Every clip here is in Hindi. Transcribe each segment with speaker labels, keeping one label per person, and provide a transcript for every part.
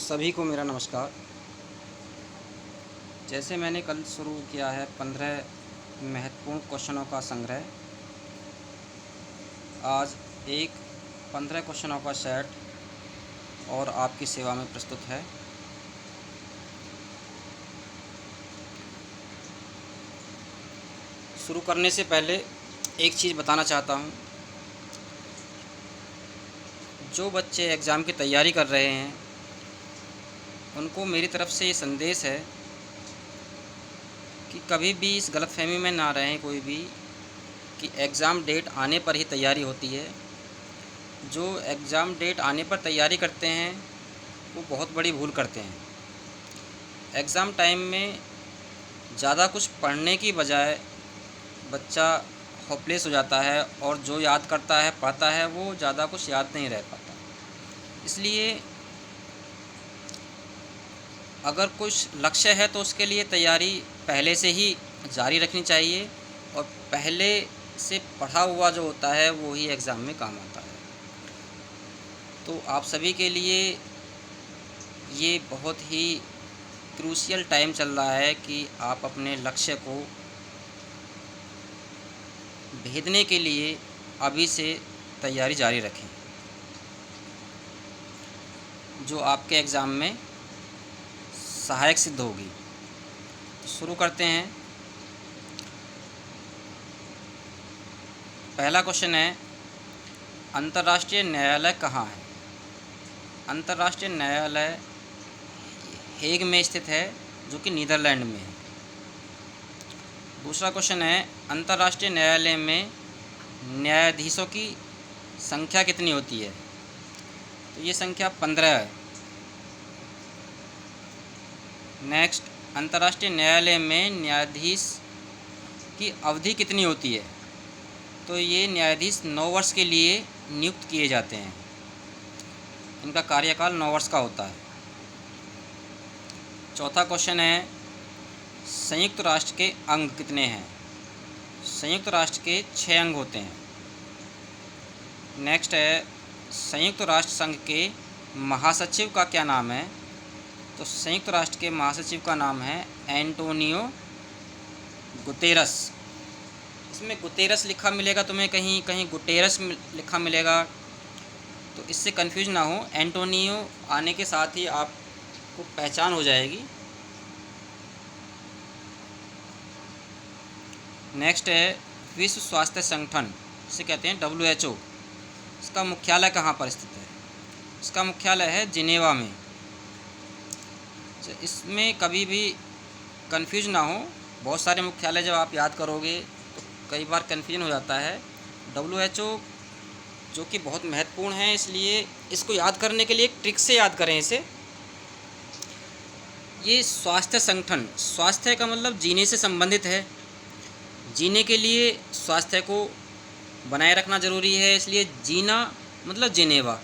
Speaker 1: सभी को मेरा नमस्कार। जैसे मैंने कल शुरू किया है 15 महत्वपूर्ण क्वेश्चनों का संग्रह, आज एक 15 क्वेश्चनों का सेट और आपकी सेवा में प्रस्तुत है। शुरू करने से पहले एक चीज़ बताना चाहता हूँ। जो बच्चे एग्ज़ाम की तैयारी कर रहे हैं उनको मेरी तरफ से ये संदेश है कि कभी भी इस गलतफहमी में ना रहें कोई भी कि एग्ज़ाम डेट आने पर ही तैयारी होती है। जो एग्ज़ाम डेट आने पर तैयारी करते हैं वो बहुत बड़ी भूल करते हैं। एग्ज़ाम टाइम में ज़्यादा कुछ पढ़ने की बजाय बच्चा होपलेस हो जाता है और जो याद करता है पढ़ता है वो ज़्यादा कुछ याद नहीं रह पाता। इसलिए अगर कुछ लक्ष्य है तो उसके लिए तैयारी पहले से ही जारी रखनी चाहिए और पहले से पढ़ा हुआ जो होता है वो ही एग्ज़ाम में काम आता है। तो आप सभी के लिए ये बहुत ही क्रूशियल टाइम चल रहा है कि आप अपने लक्ष्य को भेदने के लिए अभी से तैयारी जारी रखें, जो आपके एग्ज़ाम में सहायक सिद्ध होगी। तो शुरू करते हैं। पहला क्वेश्चन है, अंतर्राष्ट्रीय न्यायालय कहाँ है? अंतर्राष्ट्रीय न्यायालय हेग में स्थित है, जो कि नीदरलैंड में है। दूसरा क्वेश्चन है, अंतर्राष्ट्रीय न्यायालय में न्यायाधीशों की संख्या कितनी होती है? तो ये संख्या 15 है। नेक्स्ट, अंतर्राष्ट्रीय न्यायालय में न्यायाधीश की अवधि कितनी होती है? तो ये न्यायाधीश 9 वर्ष के लिए नियुक्त किए जाते हैं। इनका कार्यकाल 9 वर्ष का होता है। चौथा क्वेश्चन है, संयुक्त राष्ट्र के अंग कितने हैं? संयुक्त राष्ट्र के 6 अंग होते हैं। नेक्स्ट है, संयुक्त राष्ट्र संघ के महासचिव का क्या नाम है? तो संयुक्त राष्ट्र के महासचिव का नाम है एंटोनियो गुतेरस। इसमें गुतेरस लिखा मिलेगा तुम्हें, कहीं कहीं गुटेरस लिखा मिलेगा, तो इससे कंफ्यूज ना हो। एंटोनियो आने के साथ ही आपको पहचान हो जाएगी। नेक्स्ट है, विश्व स्वास्थ्य संगठन, इसे कहते हैं WHO। इसका मुख्यालय कहाँ पर स्थित है? इसका मुख्यालय है जिनेवा में। इसमें कभी भी कंफ्यूज ना हो। बहुत सारे मुख्यालय जब आप याद करोगे तो कई बार कन्फ्यूजन हो जाता है। WHO जो कि बहुत महत्वपूर्ण है, इसलिए इसको याद करने के लिए एक ट्रिक से याद करें इसे। ये स्वास्थ्य संगठन, स्वास्थ्य का मतलब जीने से संबंधित है। जीने के लिए स्वास्थ्य को बनाए रखना ज़रूरी है, इसलिए जीना मतलब जिनेवा।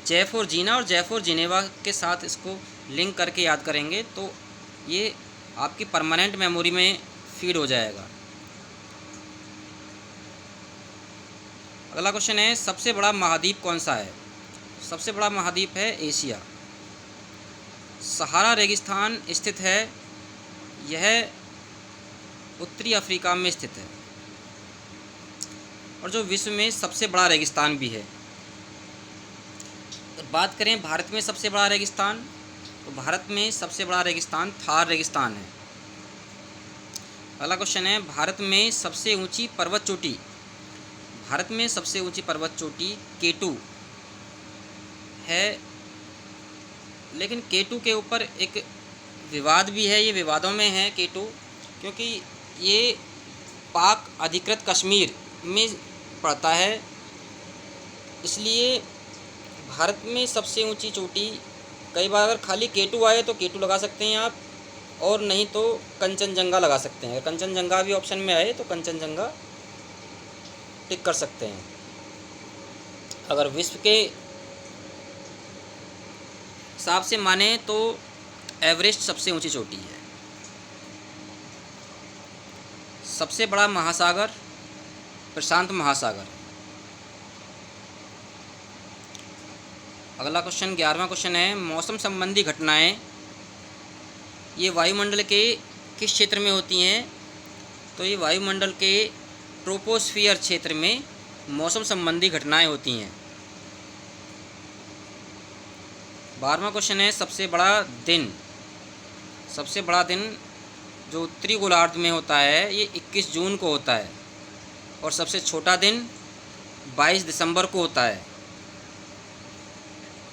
Speaker 1: जे फॉर जीना और जे फॉर जिनेवा के साथ इसको लिंक करके याद करेंगे तो ये आपकी परमानेंट मेमोरी में फीड हो जाएगा। अगला क्वेश्चन है, सबसे बड़ा महाद्वीप कौन सा है? सबसे बड़ा महाद्वीप है एशिया। सहारा रेगिस्तान स्थित है, यह उत्तरी अफ्रीका में स्थित है और जो विश्व में सबसे बड़ा रेगिस्तान भी है। अगर बात करें भारत में सबसे बड़ा रेगिस्तान, तो भारत में सबसे बड़ा रेगिस्तान थार रेगिस्तान है। अगला क्वेश्चन है, भारत में सबसे ऊंची पर्वत चोटी, भारत में सबसे ऊंची पर्वत चोटी K2 है, लेकिन K2 के ऊपर एक विवाद भी है। ये विवादों में है K2, क्योंकि ये पाक अधिकृत कश्मीर में पड़ता है। इसलिए भारत में सबसे ऊंची चोटी, कई बार अगर खाली K2 आए तो K2 लगा सकते हैं आप, और नहीं तो कंचनजंगा लगा सकते हैं। अगर कंचनजंगा भी ऑप्शन में आए तो कंचनजंगा टिक कर सकते हैं। अगर विश्व के हिसाब से माने तो एवरेस्ट सबसे ऊंची चोटी है। सबसे बड़ा महासागर प्रशांत महासागर। अगला क्वेश्चन 11वां क्वेश्चन है, मौसम संबंधी घटनाएं ये वायुमंडल के किस क्षेत्र में होती हैं? तो ये वायुमंडल के ट्रोपोस्फियर क्षेत्र में मौसम संबंधी घटनाएं होती हैं। 12वां क्वेश्चन है, सबसे बड़ा दिन जो उत्तरी गोलार्ध में होता है ये 21 जून को होता है और सबसे छोटा दिन 22 दिसंबर को होता है।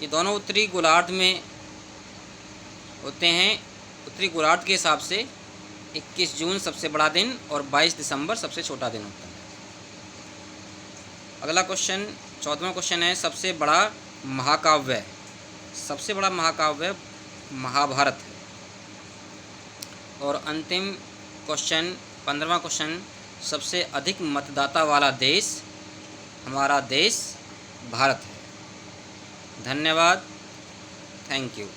Speaker 1: ये दोनों उत्तरी गोलार्ध में होते हैं। उत्तरी गोलार्ध के हिसाब से 21 जून सबसे बड़ा दिन और 22 दिसंबर सबसे छोटा दिन होता है। अगला क्वेश्चन 14वां क्वेश्चन है, सबसे बड़ा महाकाव्य महाभारत है। और अंतिम क्वेश्चन 15वां क्वेश्चन, सबसे अधिक मतदाता वाला देश, हमारा देश भारत है। धन्यवाद। Thank you.